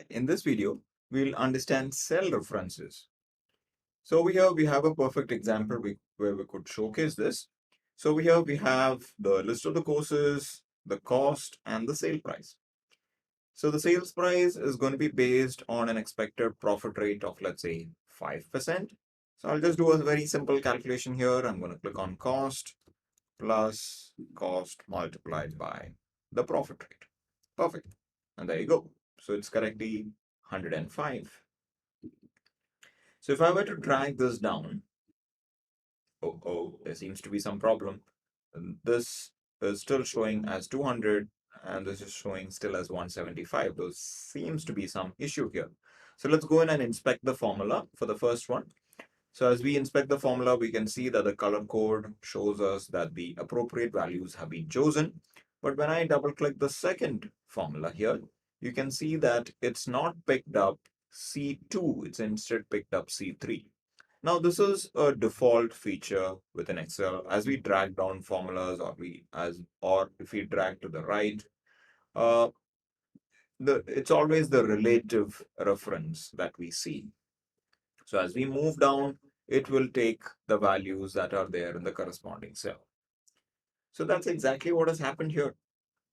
In this video, we'll understand cell references. So over here, we have a perfect example where we could showcase this. So over here, we have the list of the courses, the cost, and the sale price. So the sales price is going to be based on an expected profit rate of, let's say, 5%. So I'll just do a very simple calculation here. I'm going to click on cost plus cost multiplied by the profit rate. Perfect. And there you go. So it's correctly 105. So if I were to drag this down, there seems to be some problem. And this is still showing as 200 and this is showing still as 175. There seems to be some issue here. So let's go in and inspect the formula for the first one. So as we inspect the formula, we can see that the color code shows us that the appropriate values have been chosen. But when I double click the second formula here, you can see that it's not picked up C2, it's instead picked up C3. Now this is a default feature within Excel. As we drag down formulas or if we drag to the right, uh, it's always the relative reference that we see. So as we move down, it will take the values that are there in the corresponding cell. So that's exactly what has happened here.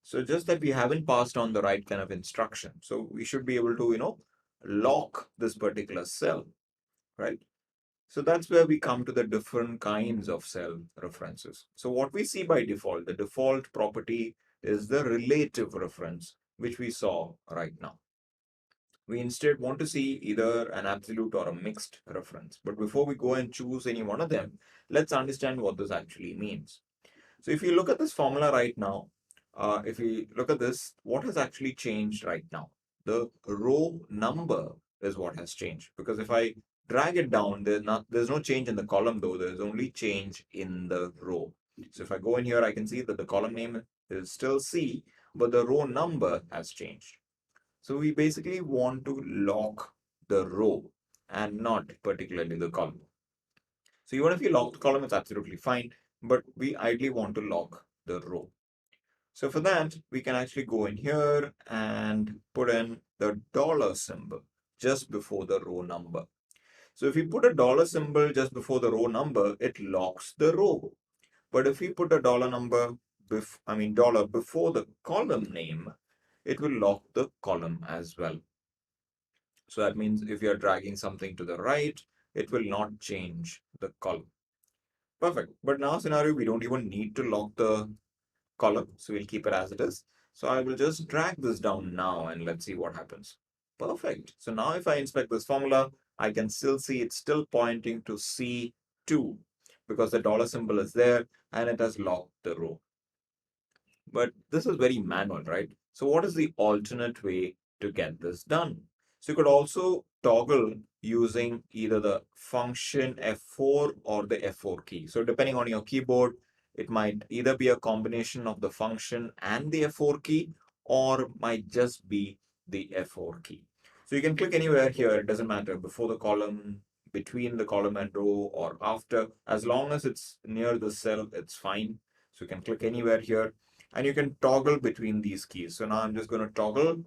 So just that we haven't passed on the right kind of instruction. So we should be able to, lock this particular cell, right? So that's where we come to the different kinds of cell references. So what we see by default, the default property is the relative reference, which we saw right now. We instead want to see either an absolute or a mixed reference. But before we go and choose any one of them, let's understand what this actually means. So if you look at this formula right now, if we look at this, what has actually changed right now? The row number is what has changed. Because if I drag it down, there's no change in the column though, there's only change in the row. So if I go in here, I can see that the column name is still C, but the row number has changed. So we basically want to lock the row and not particularly the column. So even if you lock the column, it's absolutely fine, but we ideally want to lock the row. So for that, we can actually go in here and put in the dollar symbol just before the row number. So if we put a dollar symbol just before the row number, it locks the row. But if we put a dollar before the column name, it will lock the column as well. So that means if you're dragging something to the right, it will not change the column. Perfect. But in our scenario, we don't even need to lock the column. So we'll keep it as it is. So I will just drag this down now and let's see what happens. Perfect. So now if I inspect this formula, I can still see it's still pointing to C2 because the dollar symbol is there and it has locked the row. But this is very manual, right? So what is the alternate way to get this done? So you could also toggle using either the function F4 or the F4 key. So depending on your keyboard, it might either be a combination of the function and the F4 key or might just be the F4 key. So you can click anywhere here, it doesn't matter, before the column, between the column and row, or after. As long as it's near the cell, it's fine. So you can click anywhere here and you can toggle between these keys. So now I'm just going to toggle.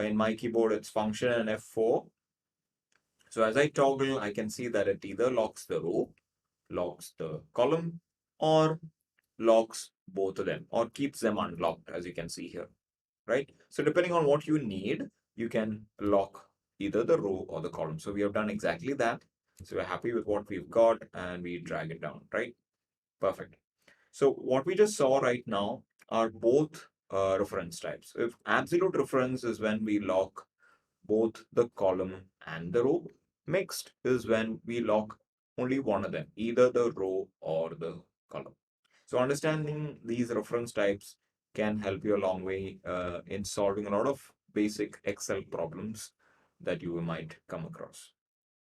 In my keyboard, it's function and F4. So as I toggle, I can see that it either locks the row, locks the column, or locks both of them, or keeps them unlocked, as you can see here, right? So depending on what you need, you can lock either the row or the column. So we have done exactly that. So we're happy with what we've got and we drag it down, right? Perfect. So what we just saw right now are both reference types. If absolute reference is when we lock both the column and the row. Mixed is when we lock only one of them, either the row or the column. So understanding these reference types can help you a long way in solving a lot of basic Excel problems that you might come across.